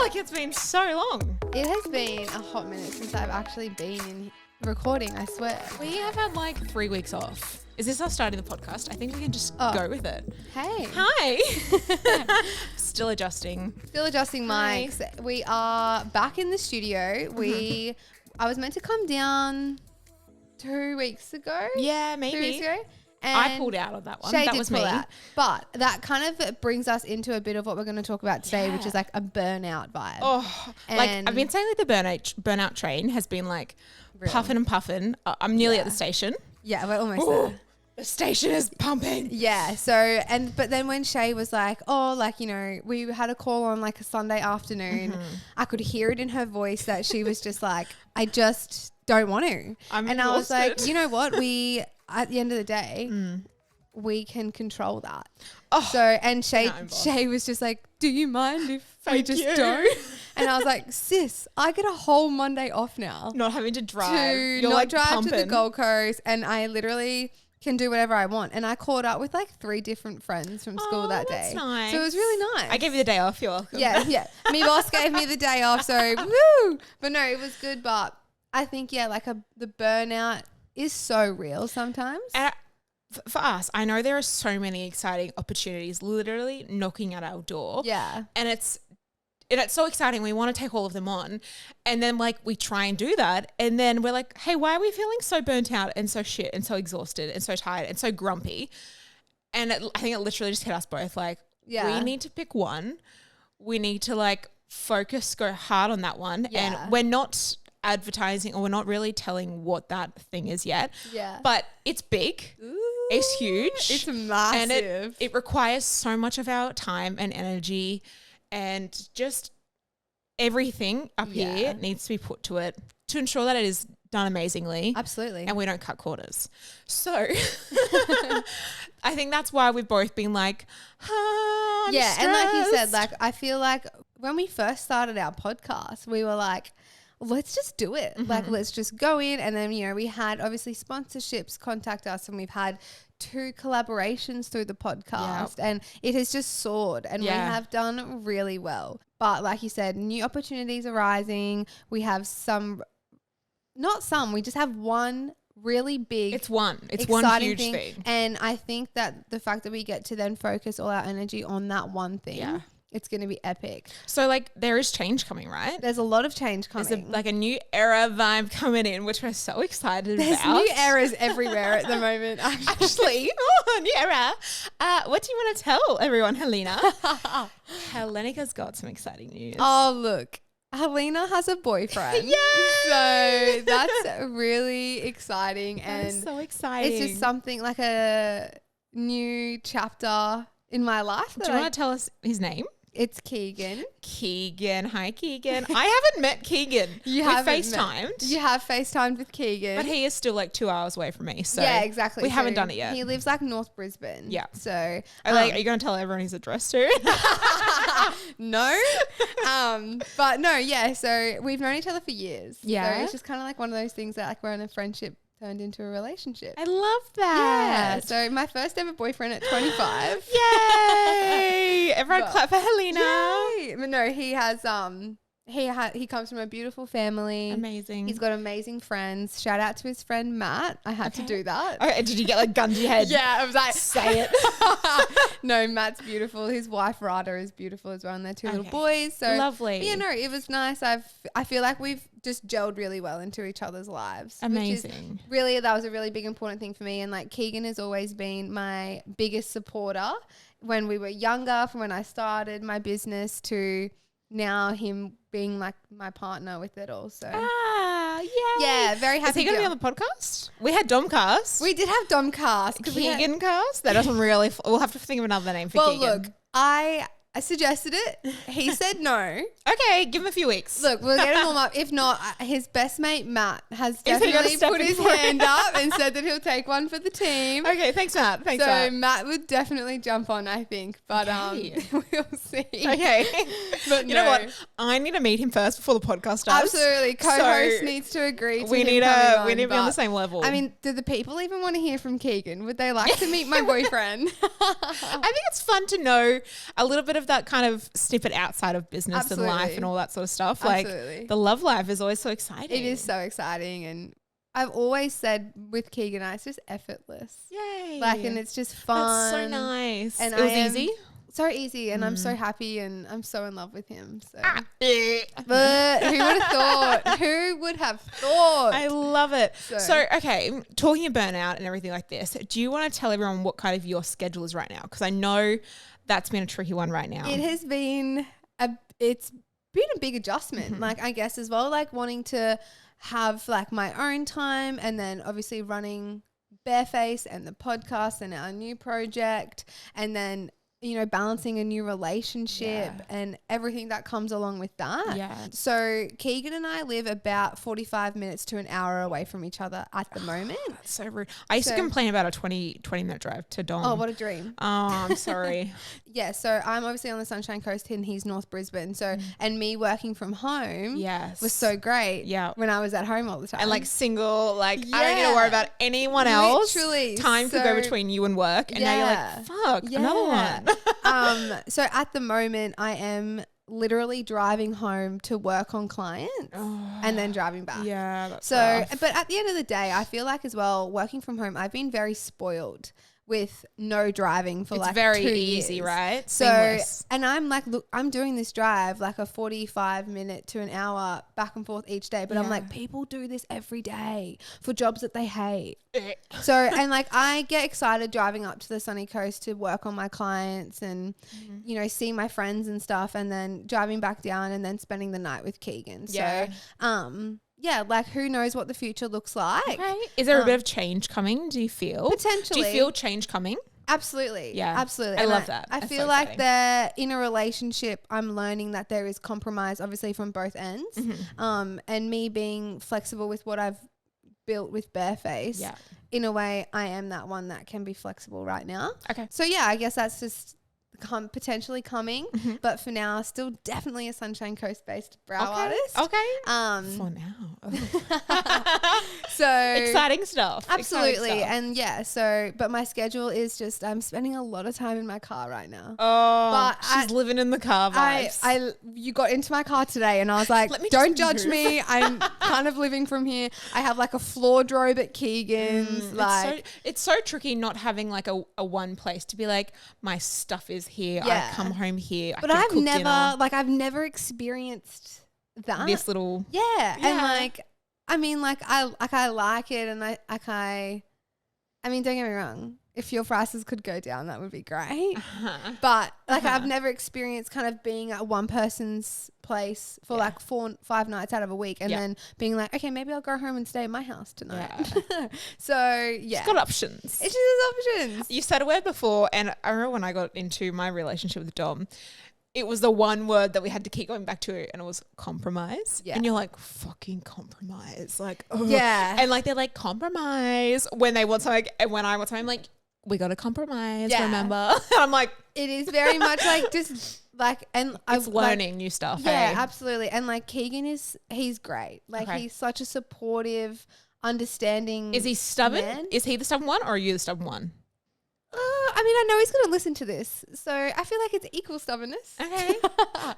like it's been so long. It has been a hot minute since I've actually been in recording, I swear. We have had like 3 weeks off. Is this us starting the podcast? I think we can just go with it. Hey. Hi. Still adjusting. Still adjusting mics. We are back in the studio. I was meant to come down 2 weeks ago. Yeah, maybe. 2 weeks ago. And I pulled out of that one. Shay that did was pull me. out. But that kind of brings us into a bit of what we're going to talk about today, which is like a burnout vibe. Oh, like I've been saying like the burnout train has been like puffing and puffing. I'm nearly at the station. Yeah, we're almost there. The station is pumping. Yeah. So, but then when Shay was like, oh, like, you know, we had a call on like a Sunday afternoon, I could hear it in her voice that she was just like, I just don't want to. I'm and exhausted. I was like, you know what? At the end of the day, we can control that. Oh, so, and Shay was just like, do you mind if we just don't? And I was like, sis, I get a whole Monday off now. Not having to drive. You're not drive to the Gold Coast, and I literally can do whatever I want. And I caught up with like 3 different friends from school that day. Nice. So it was really nice. I gave you the day off. You're welcome. Yeah. Me boss gave me the day off. So woo. But no, it was good. But I think, like the burnout is so real sometimes. And for us, I know there are so many exciting opportunities literally knocking at our door. Yeah. And it's so exciting. We want to take all of them on. And then like we try and do that. And then we're like, hey, why are we feeling so burnt out and so shit and so exhausted and so tired and so grumpy? And I think it literally just hit us both like, we need to pick one. We need to like focus, go hard on that one. Yeah. And we're not advertising or we're not really telling what that thing is yet. Yeah. But it's big. Ooh, it's huge. It's massive. And it requires so much of our time and energy. And just everything up here needs to be put to it to ensure that it is done amazingly. Absolutely. And we don't cut corners. So I think that's why we've both been like, I'm stressed. And like you said, like I feel like when we first started our podcast, we were like, let's just do it. Like, let's just go in. And then, you know, we had obviously sponsorships contact us, and we've had 2 collaborations through the podcast, and it has just soared, and we have done really well. But like you said, new opportunities are rising. We have we just have one really big. It's one huge thing. And I think that the fact that we get to then focus all our energy on that one thing, it's going to be epic. So like there is change coming, right? There's a lot of change coming. There's like a new era vibe coming in, which we're so excited There's about. new eras everywhere at the moment. Actually, new era. What do you want to tell everyone, Helina? Helena's got some exciting news. Oh, look. Helina has a boyfriend. Yay! So that's really exciting. That's so exciting. It's just something like a new chapter in my life. Do you want to tell us his name? It's Keegan. Keegan. Hi, Keegan. I haven't met Keegan. You have haven't FaceTimed. You have FaceTimed with Keegan. But he is still like 2 hours away from me. So yeah, exactly. We haven't done it yet. He lives like North Brisbane. Yeah. So are you going to tell everyone his address too? No. But no, yeah. So we've known each other for years. Yeah. So it's just kind of like one of those things that like we're in a friendship turned into a relationship. I love that. Yeah. So my first ever boyfriend at 25. Yay! Everyone clap for Helina. Yay. But no, he has he comes from a beautiful family. Amazing. He's got amazing friends. Shout out to his friend Matt. I had to do that. Okay, did you get like gun to your head? Yeah, I was like, say it. No, Matt's beautiful. His wife Rada is beautiful as well, and they're 2 little boys. So lovely. Yeah, no, it was nice. I feel like we've just gelled really well into each other's lives. Amazing. Really, that was a really big important thing for me. And like Keegan has always been my biggest supporter when we were younger, from when I started my business to now him being like my partner with it all. So yeah, very happy. Is he going to be on the podcast? We had Domcast. We did have Domcast. Keegan cast? That doesn't really, we'll have to think of another name for Keegan. Well, look, I suggested it. He said no. Okay, give him a few weeks. Look, we'll get him warm up. If not, his best mate Matt has Is he gonna definitely step put in his for it? hand up and said that he'll take one for the team. Okay, thanks, Matt. Thanks, So Matt. Matt would definitely jump on, I think. But Okay. we'll see. Okay. But you know what? I need to meet him first before the podcast starts. Absolutely. Co-host So needs to agree to we him need coming to be on the but, same level. I mean, do the people even want to hear from Keegan? Would they like to meet my boyfriend? I think it's fun to know a little bit of that kind of snippet outside of business and life and all that sort of stuff. Absolutely. Like the love life is always so exciting. It is so exciting. And I've always said with Keegan, it's just effortltess. Yay. Like, and it's just fun. That's so nice. And it was easy? So easy. And I'm so happy and I'm so in love with him. So. Eh. But who would have thought? Who would have thought? I love it. So, okay, talking of burnout and everything like this, do you want to tell everyone what kind of your schedule is right now? Because I know that's been a tricky one right now. It has been it's been a big adjustment. Like, I guess as well, like wanting to have like my own time and then obviously running Bareface and the podcast and our new project and then, you know, balancing a new relationship and everything that comes along with that. Yeah. So Keegan and I live about 45 minutes to an hour away from each other at the moment. That's so rude. I used to complain about a 20-minute drive to Dom. Oh, what a dream. Oh, I'm sorry. Yeah, so I'm obviously on the Sunshine Coast and he's North Brisbane. So, and me working from home was so great when I was at home all the time. And like single, like I don't need to worry about anyone else. Literally. Time could go between you and work. And now you're like, fuck, another one. So at the moment I am literally driving home to work on clients and then driving back. Yeah. That's so, rough. but at the end of the day, I feel like as well, working from home, I've been very spoiled with no driving for like 2 years. It's very easy, right? So, Seamless. and I'm like, look, I'm doing this drive like a 45 minute to an hour back and forth each day. But I'm like, people do this every day for jobs that they hate. So, and like I get excited driving up to the sunny coast to work on my clients and, you know, see my friends and stuff and then driving back down and then spending the night with Keegan. So, yeah, like who knows what the future looks like. Okay. Is there a bit of change coming, do you feel? Potentially. Do you feel change coming? Absolutely. Yeah. Absolutely. I And love that. I That's feel so like exciting. that in a relationship, I'm learning that there is compromise, obviously, from both ends. And me being flexible with what I've built with Bareface, in a way, I am that one that can be flexible right now. Okay. So, yeah, I guess that's just potentially coming. But for now, still definitely a Sunshine Coast-based brow artist. Okay. For now. So Exciting stuff. absolutely. Exciting stuff. And yeah, so, but my schedule is just, I'm spending a lot of time in my car right now. Oh, But she's living in the car vibes. You got into my car today and I was like, Let me don't just judge move." me. I'm kind of living from here. I have like a floor drobe at Keegan's. It's so tricky not having like a one place to be like, my stuff is here. Yeah. I come home here. But I've never experienced that. This little. Yeah. And like, I mean, like I like it and I mean, don't get me wrong. If fuel prices could go down, that would be great. But like I've never experienced kind of being at one person's place for like 4-5 nights out of a week and then being like, okay, maybe I'll go home and stay in my house tonight. So yeah. She's got options. It's just options. You said a word before, and I remember when I got into my relationship with Dom, it was the one word that we had to keep going back to, and it was compromise. Yeah. And you're like, fucking compromise. Like, oh. Yeah. And like, they're like, compromise when they want something. And when I want something, I'm like, we got to compromise, remember? And I'm like, it is very much like just like, and it's learning new stuff. Yeah, hey? absolutely. And like Keegan he's great. Like he's such a supportive, understanding. Is he stubborn? man. Is he the stubborn one or are you the stubborn one? I mean, I know he's going to listen to this. So I feel like it's equal stubbornness. Okay.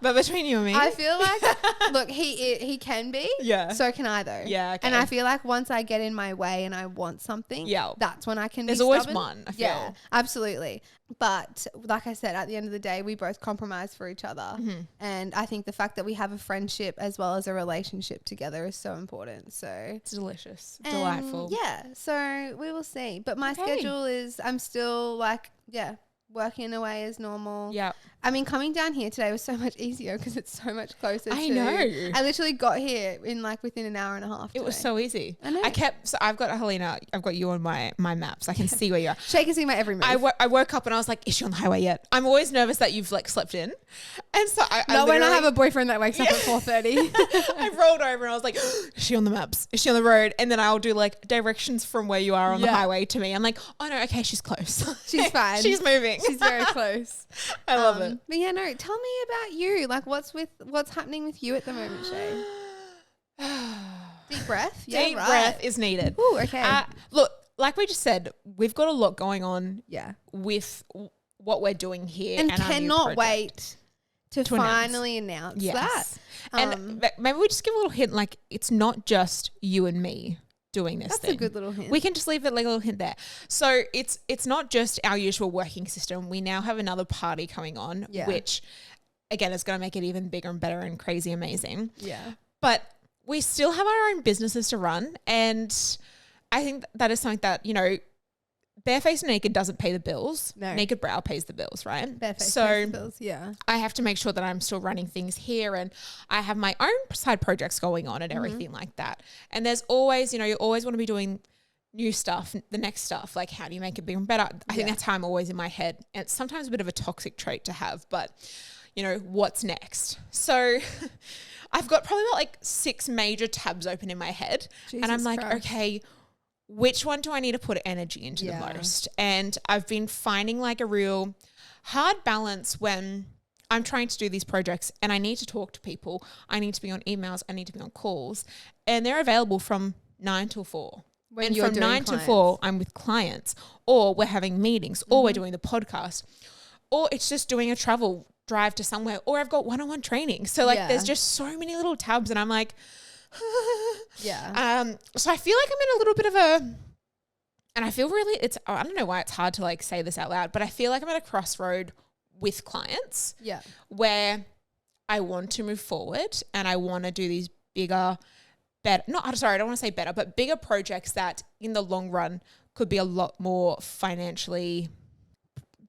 But between you and me. I feel like, look, he can be. Yeah. So can I though. Yeah, okay. And I feel like once I get in my way and I want something, that's when I can There's be always stubborn. one, I feel. Yeah, absolutely. But like I said, at the end of the day, we both compromise for each other. And I think the fact that we have a friendship as well as a relationship together is so important. So it's delicious. Delightful. Yeah. So we will see. But my schedule is, I'm still like, working away as normal. Yeah. I mean, coming down here today was so much easier because it's so much closer. I know. I literally got here in like within an hour and a half. It was so easy. I know. So I've got Helina, I've got you on my maps. I can see where you are. Shay can see my every move. I woke up and I was like, is she on the highway yet? I'm always nervous that you've like slept in. And so Not when I have a boyfriend that wakes up at 4:30. I rolled over and I was like, is she on the maps? Is she on the road? And then I'll do like directions from where you are on the highway to me. I'm like, oh no, okay, she's close. She's fine. She's moving. She's very close. I love it. But yeah, no, tell me about you. Like what's happening with you at the moment, Shay? Deep breath. Yeah, Deep breath is needed. Ooh, okay. Look, like we just said, we've got a lot going on. Yeah. With what we're doing here. And our new cannot project. wait to finally announce Yes. that. And maybe we just give a little hint, like it's not just you and me doing this That's thing. a good little hint. We can just leave it like a little hint there. So it's not just our usual working system. We now have another party coming on, which again is going to make it even bigger and better and crazy amazing. Yeah. But we still have our own businesses to run. And I think that is something that, you know, barefaced and naked doesn't pay the bills. No. Naked brow pays the bills, right? Barefaced so pays the bills, yeah. I have to make sure that I'm still running things here, and I have my own side projects going on and everything like that. And there's always, you know, you always want to be doing new stuff, the next stuff, like how do you make it bigger and better? I think that's how I'm always in my head. And it's sometimes a bit of a toxic trait to have, but you know, what's next? So I've got probably about like 6 major tabs open in my head. Jesus and I'm like, Christ. okay, which one do I need to put energy into the most? And I've been finding like a real hard balance when I'm trying to do these projects and I need to talk to people. I need to be on emails. I need to be on calls, and they're available from 9 till 4. When and you're from doing 9 to clients. 4, I'm with clients, or we're having meetings, or we're doing the podcast, or it's just doing a travel drive to somewhere, or I've got one-on-one training. So like there's just so many little tabs, and I'm like, so I feel like I'm in a little bit of a, and I feel really, I don't know why it's hard to like say this out loud, but I feel like I'm at a crossroad with clients where I want to move forward and I want to do these bigger, better, I don't want to say better, but bigger projects that in the long run could be a lot more financially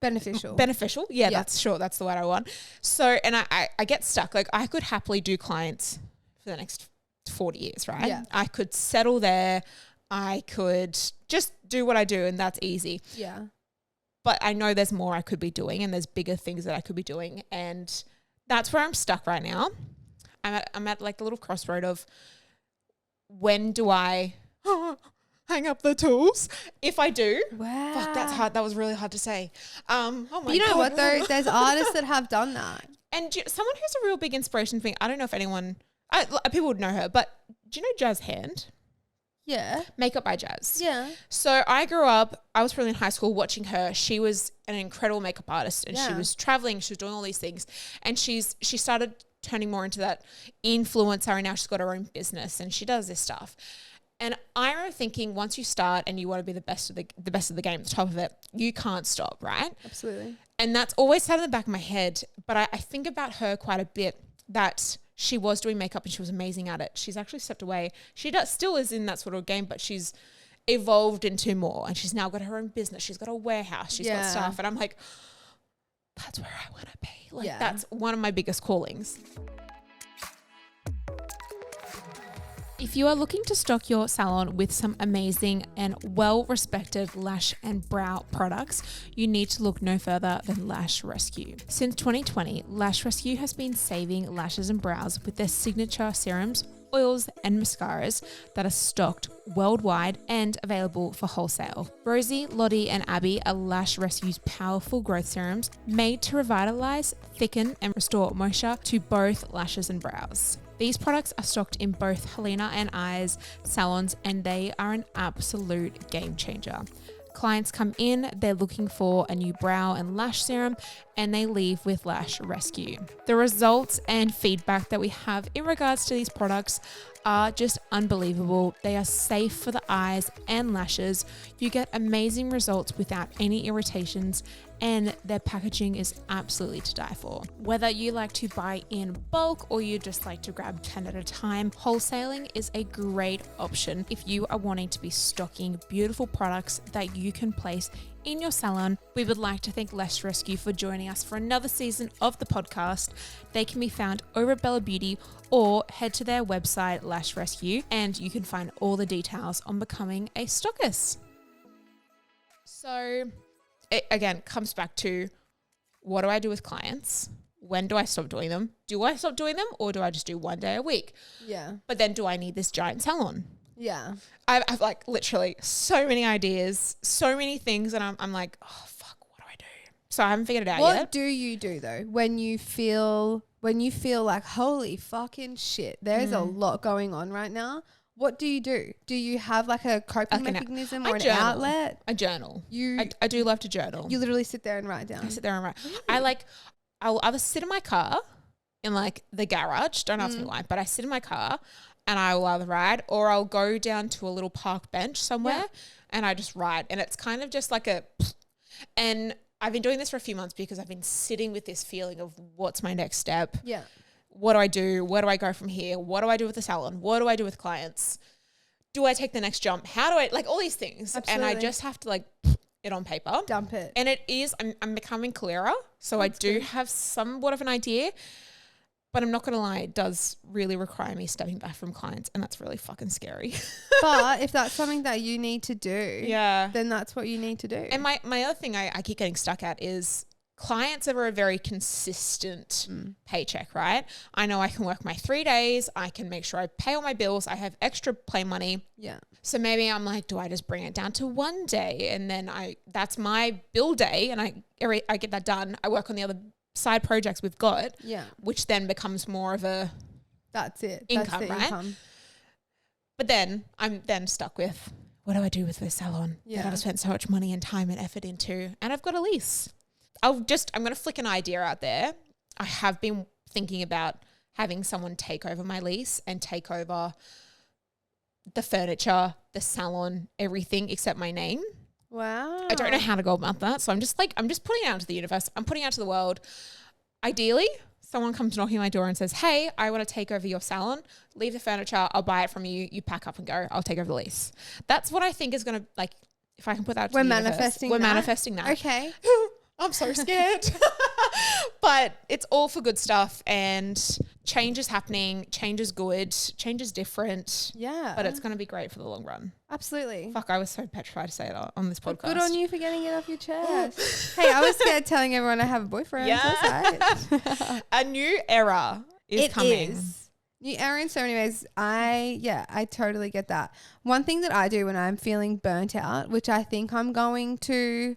beneficial. Yeah, that's the word I want. So, and I get stuck. Like I could happily do clients for the next 40 years, right? Yeah. I could settle there. I could just do what I do, and that's easy. Yeah. But I know there's more I could be doing, and there's bigger things that I could be doing, and that's where I'm stuck right now. I'm at like a little crossroad of when do I hang up the tools? If I do, Wow. fuck, that's hard. That was really hard to say. Oh my God. You know what though? There's artists that have done that. And someone who's a real big inspiration for me, I don't know if anyone, people would know her, but do you know Jazz Hand? Yeah. Makeup by Jazz. Yeah. So I grew up, I was probably in high school watching her. She was an incredible makeup artist, and she was traveling, she was doing all these things. And she started turning more into that influencer, and now she's got her own business and she does this stuff. And I remember thinking, once you start and you want to be the best of the game, the top of it, you can't stop, right? Absolutely. And that's always sat in the back of my head. But I think about her quite a bit, that she was doing makeup and she was amazing at it. She's actually stepped away. She still is in that sort of game, but she's evolved into more. And she's now got her own business. She's got a warehouse. She's got stuff. And I'm like, that's where I want to be. Like that's one of my biggest callings. If you are looking to stock your salon with some amazing and well-respected lash and brow products, you need to look no further than Lash Rescue. Since 2020, Lash Rescue has been saving lashes and brows with their signature serums, oils and mascaras that are stocked worldwide and available for wholesale. Rosie, Lottie and Abby are Lash Rescue's powerful growth serums made to revitalize, thicken and restore moisture to both lashes and brows. These products are stocked in both Helina and I's salons, and they are an absolute game changer. Clients come in, they're looking for a new brow and lash serum, and they leave with Lash Rescue. The results and feedback that we have in regards to these products are just unbelievable. They are safe for the eyes and lashes. You get amazing results without any irritations, and their packaging is absolutely to die for. Whether you like to buy in bulk or you just like to grab 10 at a time, wholesaling is a great option if you are wanting to be stocking beautiful products that you can place in your salon. We would like to thank Lash Rescue for joining us for another season of the podcast. They can be found over at Bella Beauty, or head to their website, Lash Rescue, and you can find all the details on becoming a stockist. So it again comes back to, what do I do with clients? When do I stop doing them? Do I stop doing them, or do I just do one day a week? Yeah. But then do I need this giant salon? Yeah. I've like literally so many ideas, so many things, and I'm like, oh fuck, what do I do? So I haven't figured it out yet. What do you do though when you feel like, holy fucking shit, there's a lot going on right now? What do you do? Do you have like a coping mechanism or an journal. outlet? I journal. I do love to journal. You literally sit there and write down. I sit there and write. Really? I'll either sit in my car in like the garage. Don't ask me why, but I sit in my car and I will either ride or I'll go down to a little park bench somewhere and I just ride. And it's kind of just like and I've been doing this for a few months because I've been sitting with this feeling of what's my next step. Yeah. What do I do? Where do I go from here? What do I do with the salon? What do I do with clients? Do I take the next jump? How do I, like all these things. Absolutely. And I just have to like it on paper. Dump it. And it is, I'm becoming clearer. So that's I do have somewhat of an idea, but I'm not going to lie, it does really require me stepping back from clients and that's really fucking scary. But if that's something that you need to do, then that's what you need to do. And my other thing I keep getting stuck at is clients are a very consistent paycheck, right? I know I can work my 3 days. I can make sure I pay all my bills. I have extra play money. Yeah. So maybe I'm like, do I just bring it down to 1 day? And then that's my bill day and I get that done. I work on the other side projects we've got, which then becomes more of a income, right? Income. But then I'm then stuck with, what do I do with this salon that I've spent so much money and time and effort into? And I've got a lease. I'm going to flick an idea out there. I have been thinking about having someone take over my lease and take over the furniture, the salon, everything except my name. Wow. I don't know how to go about that. So I'm just putting it out into the universe. I'm putting it out to the world. Ideally, someone comes knocking on my door and says, hey, I want to take over your salon. Leave the furniture. I'll buy it from you. You pack up and go. I'll take over the lease. That's what I think is going to, like, if I can put that to the universe. We're manifesting that. Okay. I'm so scared. But it's all for good stuff and change is happening. Change is good. Change is different. Yeah. But it's going to be great for the long run. Absolutely. Fuck, I was so petrified to say it on this podcast. But good on you for getting it off your chest. Hey, I was scared telling everyone I have a boyfriend. Yeah. Right. A new era is coming. New era in so many ways. I totally get that. One thing that I do when I'm feeling burnt out, which I think I'm going to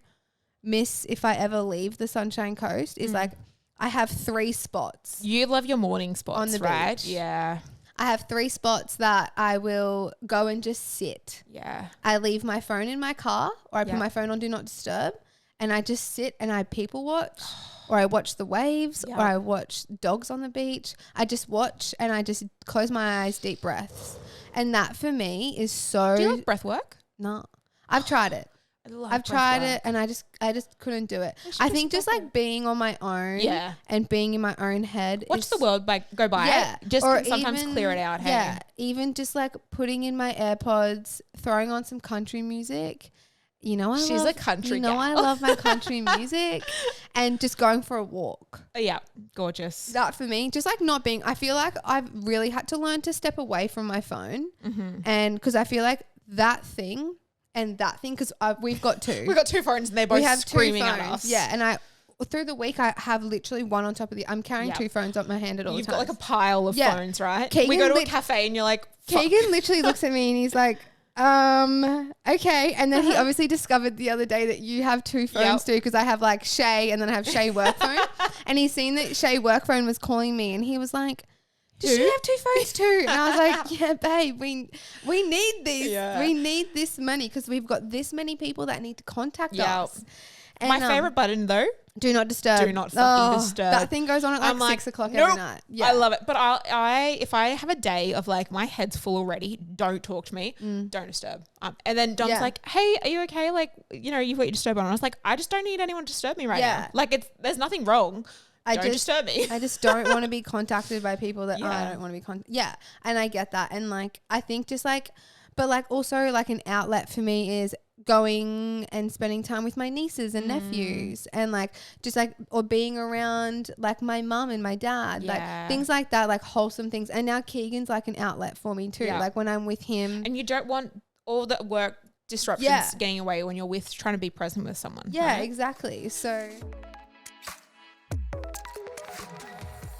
miss if I ever leave the Sunshine Coast, is like I have 3 spots. You love your morning spots on the right? beach. Yeah. I have 3 spots that I will go and just sit. Yeah. I leave my phone in my car or I put my phone on Do Not Disturb and I just sit and I people watch or I watch the waves or I watch dogs on the beach. I just watch and I just close my eyes, deep breaths. And that for me is so... Do you like breath work? No. I've tried it. I've tried it and I just couldn't do it. I think just like being on my own and being in my own head. Watch the world go by it. Just or sometimes even, clear it out. Hey? Yeah. Even just like putting in my AirPods, throwing on some country music. You know, She's a country gal. I love my country music and just going for a walk. Yeah. Gorgeous. That for me, just like not being, I feel like I've really had to learn to step away from my phone and because I feel like that thing and that thing, because we've got 2. We've got 2 phones and they're both screaming at us. Yeah, and through the week I have literally one on top of the. I'm carrying 2 phones up my hand at all times. You've got like a pile of phones, right? Keegan we go to a cafe and you're like, fuck. Keegan literally looks at me and he's like, okay. And then he obviously discovered the other day that you have 2 phones too, because I have like Shay and then I have Shay work phone. And he's seen that Shay work phone was calling me and he was like, does she have 2 phones too? And I was like, yeah, babe, we need this. Yeah. We need this money because we've got this many people that need to contact us. And my favorite button though, do not disturb. Do not fucking disturb. That thing goes on at like 6 o'clock every night. Yeah. I love it. But if I have a day of like my head's full already, don't talk to me. Don't disturb. And then Dom's like, hey, are you okay? Like, you know, you've got your disturb on. I was like, I just don't need anyone to disturb me right now. Like there's nothing wrong. Don't disturb me. I just don't want to be contacted by people that I don't want to be contacted. Yeah. And I get that. And like, I think just like, but like also like an outlet for me is going and spending time with my nieces and nephews and like just like, or being around like my mum and my dad, like things like that, like wholesome things. And now Keegan's like an outlet for me too. Like when I'm with him. And you don't want all the work disruptions getting away when you're trying to be present with someone. Yeah, right? Exactly. So...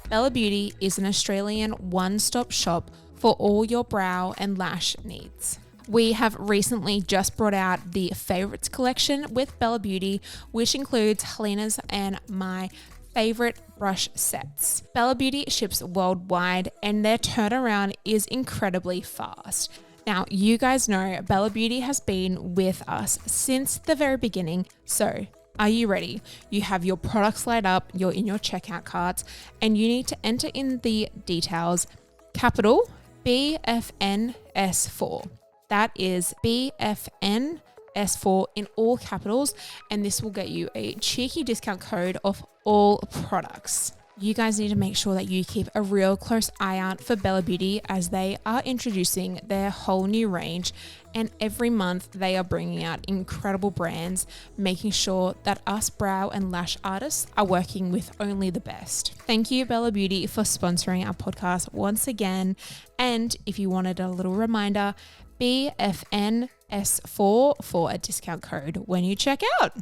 Bella Beauty is an Australian one-stop shop for all your brow and lash needs. We have recently just brought out the Favorites collection with Bella Beauty, which includes Helina's and my favorite brush sets. Bella Beauty ships worldwide and their turnaround is incredibly fast. Now, you guys know Bella Beauty has been with us since the very beginning. So, are you ready? You have your products lined up, you're in your checkout carts, and you need to enter in the details, capital BFNS4. That is BFNS4 in all capitals, and this will get you a cheeky discount code off all products. You guys need to make sure that you keep a real close eye out for Bella Beauty as they are introducing their whole new range, and every month they are bringing out incredible brands, making sure that us brow and lash artists are working with only the best. Thank you, Bella Beauty, for sponsoring our podcast once again. And if you wanted a little reminder, BFNS4 for a discount code when you check out.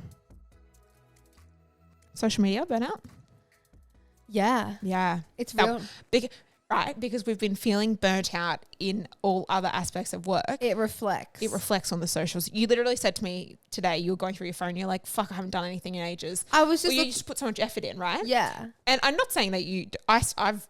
Social media, Burnout? Yeah. It's real. Right, because we've been feeling burnt out in all other aspects of work. It reflects on the socials. You literally said to me today, you were going through your phone, you're like, fuck, I haven't done anything in ages. I was just you just put so much effort in, right? Yeah. And I'm not saying that I've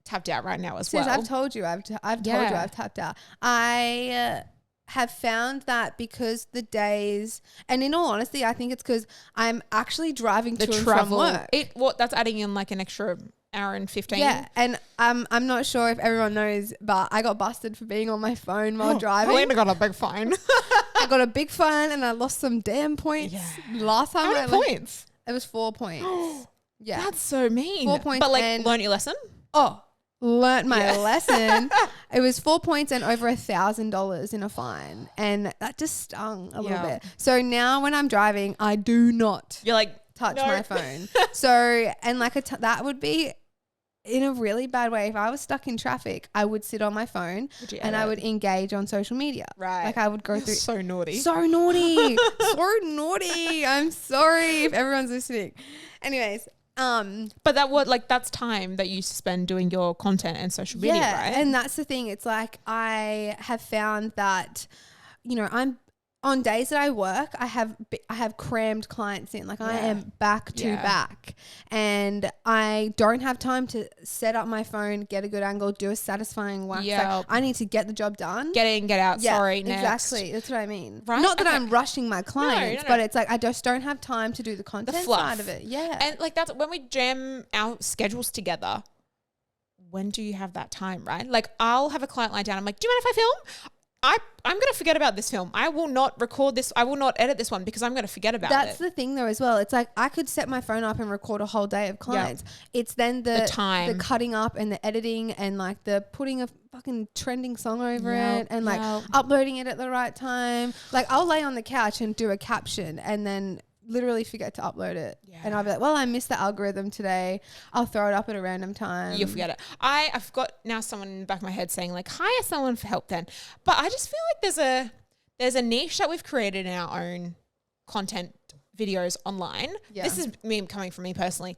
tapped out right now as well. I've told you I've tapped out. I have found that because the days, and in all honesty, I think it's because I'm actually driving to and from work. That's adding in like an extra hour and 15. Yeah, and I'm not sure if everyone knows, but I got busted for being on my phone while driving. Helina got a big fine. I got a big fine and I lost some damn points. Yeah. Last time. How many points? It was 4 points. Yeah. That's so mean. 4 points. But learn your lesson? Oh, learnt my lesson. It was 4 points and over $1,000 in a fine, and that just stung a little bit. So now when I'm driving, I do not touch my phone. So, and that would be in a really bad way. If I was stuck in traffic, I would sit on my phone and I would engage on social media. Right. Like I would go through. So naughty. So naughty. I'm sorry if everyone's listening. Anyways. But that's time that you spend doing your content and social media, right? And that's the thing. It's like I have found that, I'm on days that I work, I have crammed clients in. Like I am back to back, and I don't have time to set up my phone, get a good angle, do a satisfying wax. Like I need to get the job done. Get in, get out. Sorry, next. Exactly. That's what I mean. Right? Not that I'm rushing my clients, but it's like I just don't have time to do the content side of it. Yeah. And that's when we jam our schedules together. When do you have that time, right? Like I'll have a client lie down. I'm like, do you mind if I film? I'm going to forget about this film. I will not record this. I will not edit this one because I'm going to forget about it. That's the thing though as well. It's like I could set my phone up and record a whole day of clients. Yep. It's then the time, the cutting up and the editing and like the putting a fucking trending song over it and like uploading it at the right time. Like I'll lay on the couch and do a caption and then literally forget to upload it. Yeah. And I'll be like, well, I missed the algorithm today. I'll throw it up at a random time. You'll forget it. I've got now someone in the back of my head saying like, hire someone for help then. But I just feel like there's a niche that we've created in our own content videos online. Yeah. This is me coming from me personally.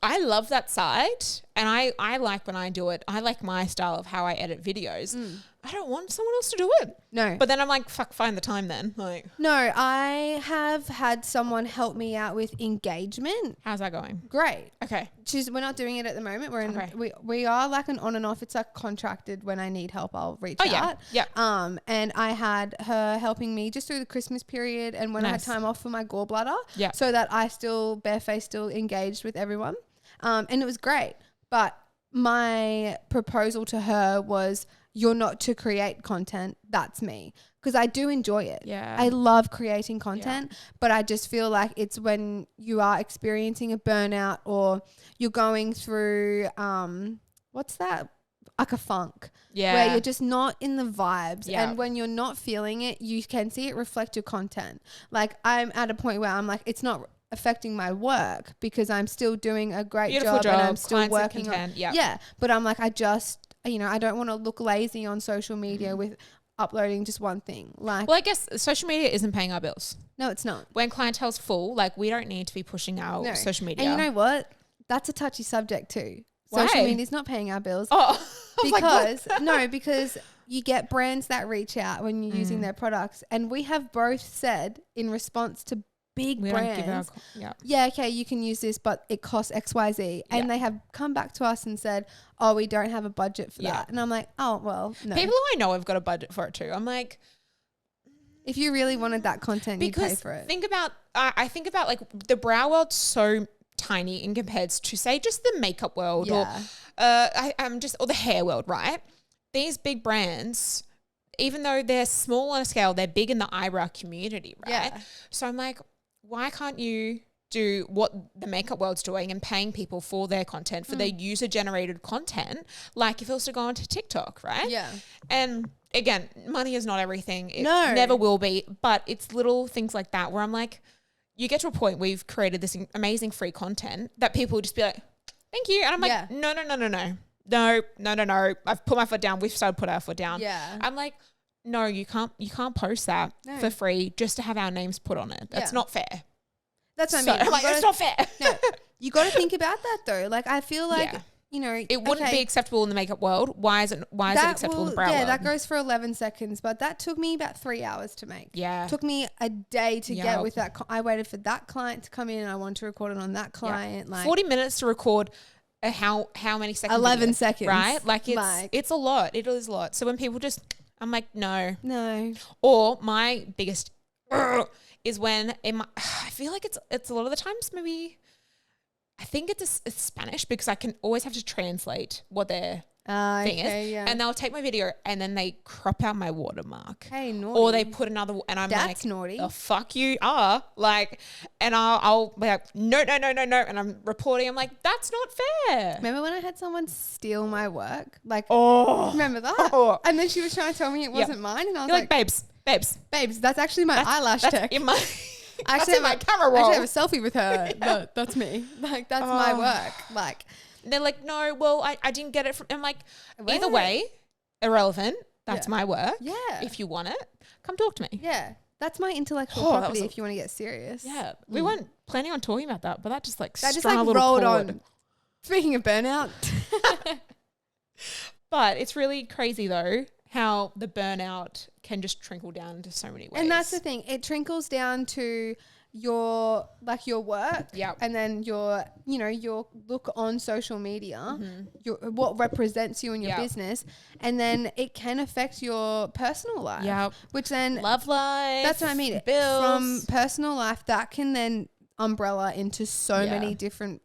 I love that side and I like when I do it. I like my style of how I edit videos. I don't want someone else to do it. No. But then I'm like, fuck, find the time then. Like, no, I have had someone help me out with engagement. How's that going? Great. Okay. We're not doing it at the moment. We're in, we are like an on and off. It's like contracted. When I need help, I'll reach out. Yeah. And I had her helping me just through the Christmas period and when I had time off for my gallbladder. Yeah. So that I still engaged with everyone. And it was great. But my proposal to her was, you're not to create content. That's me. Because I do enjoy it. Yeah. I love creating content, but I just feel like it's when you are experiencing a burnout or you're going through, what's that? Like a funk. Yeah. Where you're just not in the vibes. Yeah. And when you're not feeling it, you can see it reflect your content. Like I'm at a point where I'm like, it's not affecting my work because I'm still doing a great job and I'm still working on. Yeah. But I'm like, I don't want to look lazy on social media with uploading just one thing. Like, well, I guess social media isn't paying our bills. No, it's not. When clientele's full, like we don't need to be pushing our social media. And you know what? That's a touchy subject too. Why? Social media is not paying our bills. Oh, because you get brands that reach out when you're using their products. And we have both said in response to big We don't give our brands. yeah. Yeah, okay, you can use this, but it costs XYZ. And Yeah. they have come back to us and said, oh, we don't have a budget for Yeah. that. And I'm like, oh, well, no. People who I know have got a budget for it too. I'm like, If you really wanted that content, you'd pay because for it. think about, I think about like the brow world's so tiny in compared to say just the makeup world Yeah. or or the hair world, right? These big brands, even though they're small on a scale, they're big in the eyebrow community, right? Yeah. So I'm like, why can't you do what the makeup world's doing and paying people for their content, for their user generated content, like if it was to go onto TikTok, right? Yeah. And again, money is not everything. It No. never will be, but it's little things like that where I'm like, you get to a point where you've created this amazing free content that people will just be like, thank you. And I'm like, Yeah. no. I've put my foot down. We've started to put our foot down. Yeah. I'm like, no, you can't post that for free just to have our names put on it. That's Yeah. not fair. That's what So I mean. I'm like, that's not fair. No, you got to think about that though. Like, I feel like, Yeah. you know, It wouldn't be acceptable in the makeup world. Why is it acceptable in the brow yeah, world? that goes for 11 seconds, but that took me about 3 hours to make. Yeah. Took me a day to get Yep. with that. I waited for that client to come in and I wanted to record it on that client. Like 40 minutes to record a how many seconds? 11 seconds. Right? Like it's a lot. It is a lot. So when people just, I'm like, no. No. Or my biggest is when I feel like it's a lot of the times maybe, I think it's Spanish because I can always have to translate what their thing is. Yeah. And they'll take my video and then they crop out my watermark. Hey, naughty. Or they put another, and I'm That's like, naughty. the fuck you are. Like, and I'll be like, no. And I'm reporting. I'm like, that's not fair. Remember when I had someone steal my work? Like, Oh. remember that? Oh. And then she was trying to tell me it wasn't mine. And I was You're like, babes. babes, that's actually my eyelash That's tech. in my, I that's actually in my have camera I roll. actually have a selfie with her. But that's me. Like, that's my work. Like, And they're like, no, well, I didn't get it from. I'm like, either Where? way, irrelevant. That's Yeah. my work. yeah. If you want it, come talk to me. Yeah. That's my intellectual Oh, that property was if you want to get serious. Yeah. We weren't planning on talking about that, but that just like That just strung like a little rolled chord. on. Speaking of burnout. But it's really crazy though how the burnout can just trickle down into so many ways. And that's the thing. It trickles down to your work. Yep. And then your look on social media, Mm-hmm. your what represents you in your Yep. business. And then it can affect your personal life. Yep. Which then Love life. that's what I mean. Bills. From personal life, that can then umbrella into so Yeah. many different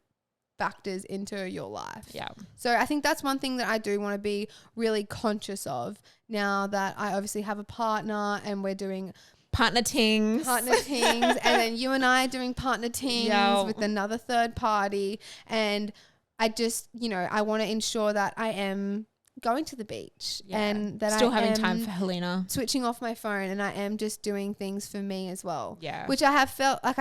factors into your life. Yeah. So I think that's one thing that I do want to be really conscious of now that I obviously have a partner and we're doing Partner tings. partner things and then you and I are doing partner things Yo. with another third party. And I just, I want to ensure that I am going to the beach Yeah. and that Still I having am time for Helina. switching off my phone and I am just doing things for me as well. Yeah. Which I felt like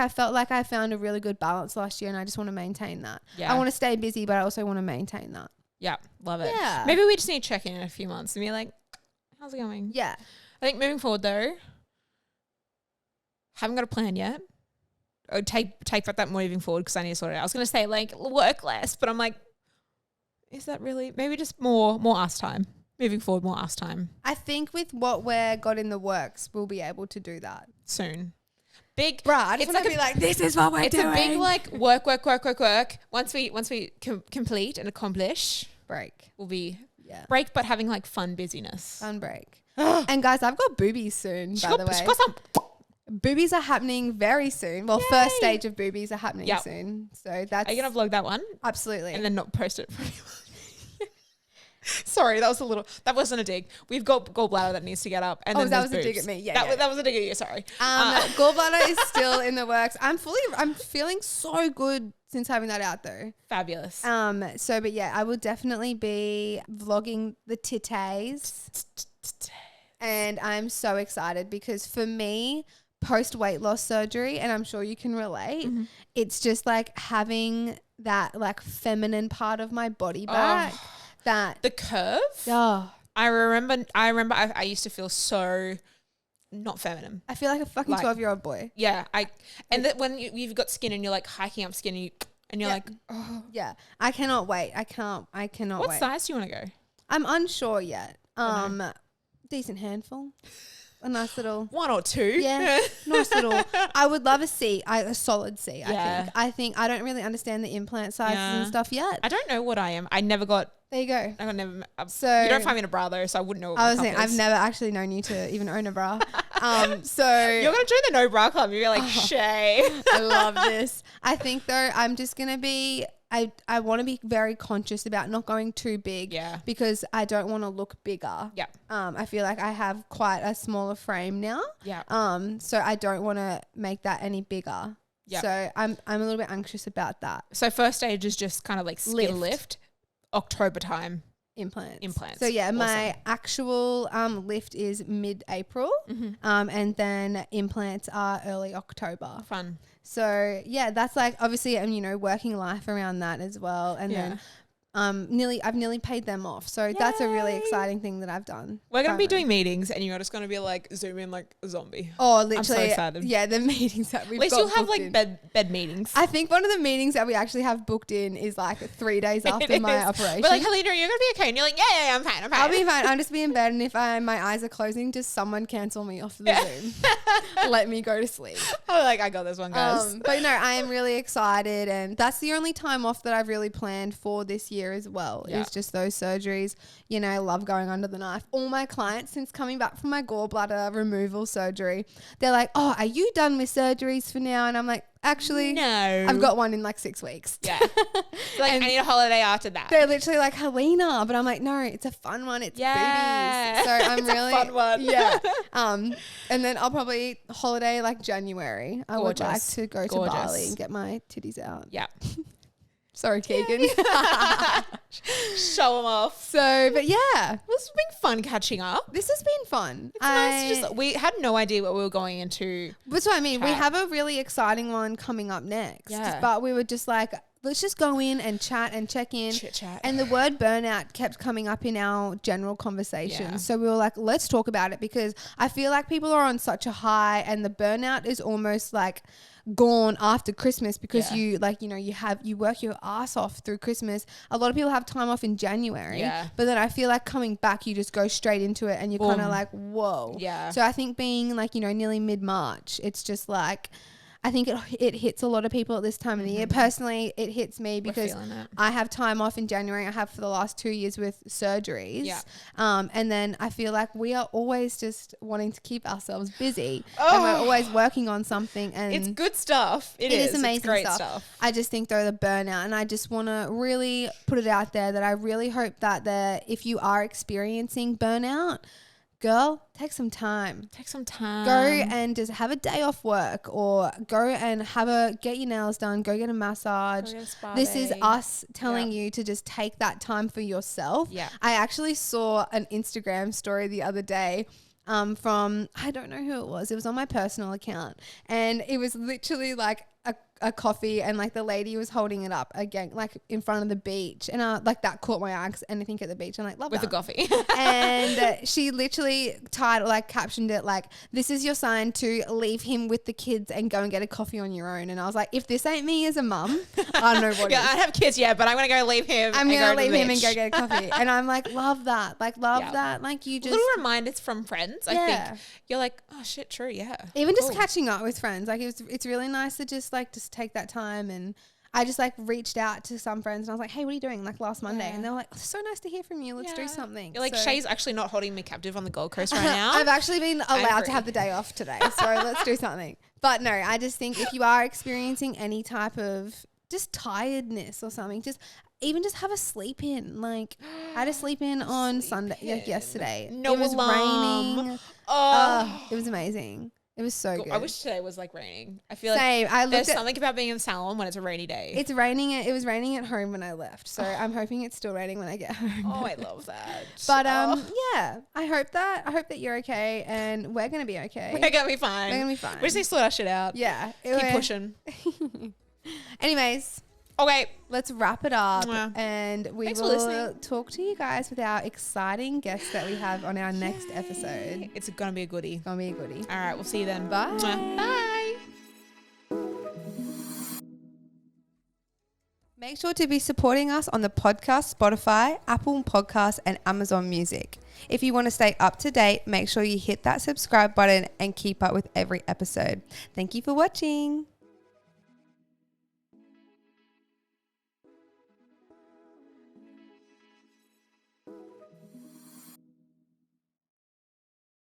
I found a really good balance last year and I just want to maintain that. Yeah. I want to stay busy, but I also want to maintain that. Yeah. Love it. Yeah. Maybe we just need to check in a few months and be like, how's it going? Yeah. I think moving forward though, haven't got a plan yet. Or take back that moving forward because I need to sort it out. I was going to say like work less, but I'm like, is that really? Maybe just more us time. Moving forward, more us time I think with what we're got in the works, we'll be able to do that. soon. Big, Bruh, I just it's want to like be like, this is what we're it's doing. a big like work. Once we complete and accomplish, break. will be Yeah. break, but having like fun busyness. Fun break. And guys, I've got boobies soon, by the way. She got some. Boobies are happening very soon. Well, first stage of boobies are happening Yep. soon. So that's Are you gonna vlog that one absolutely. and then not post it for anyone? Sorry, that wasn't a dig. We've got gallbladder that needs to get up. And Oh, then that there's was a dig boobs. at me. Yeah, that, yeah. that was a dig at you. Sorry. Gallbladder is still in the works. I'm feeling so good since having that out though. Fabulous. But yeah, I will definitely be vlogging the titties. And I'm so excited because for me, post weight loss surgery, and I'm sure you can relate, it's just like having that like feminine part of my body back. That The curve. oh, I remember. I used to feel so not feminine. I feel like a fucking Like- 12-year-old boy. Yeah. And that when you've got skin and you're like hiking up skin and you're Yeah. like, oh, Yeah, I cannot wait. I cannot what wait. size do you want to go? I'm unsure yet. Decent handful. A nice little. One or two. Yeah, nice little. I would love a C, a solid C. Yeah. I think I don't really understand the implant sizes and stuff yet. I don't know what I am. I never got. There you go. I never. So you don't find me in a bra though, so I wouldn't know. What I was my saying cup I've is. never actually known you to even own a bra. So You're gonna join the no bra club. You're like Shay. I love this. I think though I'm just gonna be. I want to be very conscious about not going too big. Yeah. Because I don't want to look bigger. Yeah. I feel like I have quite a smaller frame now. Yeah. So I don't want to make that any bigger. Yeah. So I'm a little bit anxious about that. So first stage is just kind of like skin lift. October time. Implants. So yeah, Awesome. my actual lift is mid-April, and then implants are early October. Fun. So yeah, that's like obviously I'm working life around that as well, and then I've nearly paid them off. So that's a really exciting thing that I've done. We're going to be doing meetings and you're just going to be like zoom in like a zombie. Oh, literally. I'm so excited. Yeah, the meetings that we've At least got you'll have booked like in. bed meetings. I think one of the meetings that we actually have booked in is like 3 days after my operation. We're like, Helina, you're going to be okay. And you're like, yeah, I'm fine. I'll be fine. I'll just be in bed, and if my eyes are closing, just someone cancel me off the Zoom. Let me go to sleep. I'm like, I got this one, guys. But no, I am really excited, and that's the only time off that I've really planned for this year as well. Yeah. Is just those surgeries. I love going under the knife. All my clients, since coming back from my gallbladder removal surgery, they're like, "Oh, are you done with surgeries for now?" And I'm like, actually, no. I've got one in like 6 weeks. Yeah. Like, I need a holiday after that. They're literally like, Helina, but I'm like, no, it's a fun one. It's boobies. So I'm It's really a fun one. Yeah. And then I'll probably holiday like January. I would like Gorgeous. to go to Bali and get my titties out. Yeah. Sorry, Keegan. Show them off. So, but yeah, This has been fun catching up. this has been fun. It's nice. We had no idea what we were going into. That's what I mean. We chat. have a really exciting one coming up next. Yeah. But we were just like, let's just go in and chat and check in. Chit chat. And the word burnout kept coming up in our general conversation. Yeah. So we were like, let's talk about it, because I feel like people are on such a high, and the burnout is almost like gone after Christmas, because you work your ass off through Christmas. A lot of people have time off in January. Yeah. But then I feel like coming back, you just go straight into it, and you're kind of Boom. like, whoa. Yeah. So I think being like, nearly mid-March, it's just like, I think it hits a lot of people at this time of the year. Personally, it hits me because feeling it. I have time off in January. I have for the last 2 years with surgeries. Yeah. And then I feel like we are always just wanting to keep ourselves busy. And we're always working on something. And It's good stuff. It is amazing it's great stuff. I just think though, the burnout, and I just want to really put it out there that I really hope that if you are experiencing burnout, girl, take some time. Take some time. Go and just have a day off work, or go and get your nails done, go get a massage. Go get a spa This is day. us telling you to just take that time for yourself. Yeah. I actually saw an Instagram story the other day from, I don't know who it was. It was on my personal account, and it was literally like a coffee, and like the lady was holding it up again, like in front of the beach, and like that caught my eye, 'cause anything at the beach, I'm like, love with that. a coffee. And she literally captioned it like, "This is your sign to leave him with the kids and go and get a coffee on your own." And I was like, if this ain't me as a mum, I don't know what Yeah, is. I have kids yet, but I'm gonna go leave him. I'm and gonna go to leave the him and beach. go get a coffee. And I'm like, love that. Like, love Yeah. that. Like, you just Little reminders from friends. I Yeah. think you're like, oh shit, true, yeah. even just Cool. catching up with friends, like it's really nice to just take that time. And I just like reached out to some friends, and I was like, hey, what are you doing like last Monday? Yeah. And they're like, oh, so nice to hear from you, let's do Yeah. something. You're like, So- Shay's actually not holding me captive on the Gold Coast right now. I've actually been allowed free. to have the day off today, so let's do something. But no, I just think if you are experiencing any type of just tiredness or something, just have a sleep in. Like, I had a sleep in on Sunday, like yesterday. No it was alarm. raining. Oh, It was amazing. It was so good. I wish today was like raining. I feel like Same. I there's looked at. something about being in the salon when it's a rainy day. It's raining. It was raining at home when I left, so I'm hoping it's still raining when I get home. Oh, I love that. But Oh. yeah, I hope that you're okay, and we're gonna be okay. We're gonna be fine. We're gonna be fine. We just need to sort our shit out. Yeah. Keep pushing. Anyways, Okay. let's wrap it up, Mwah. and we Thanks for will listening. talk to you guys with our exciting guests that we have on our next episode. It's gonna be a goodie. Gonna be a goodie. All right, we'll see you then. Bye. Mwah. Bye. Make sure to be supporting us on the podcast, Spotify, Apple Podcasts, and Amazon Music. If you want to stay up to date, make sure you hit that subscribe button and keep up with every episode. Thank you for watching.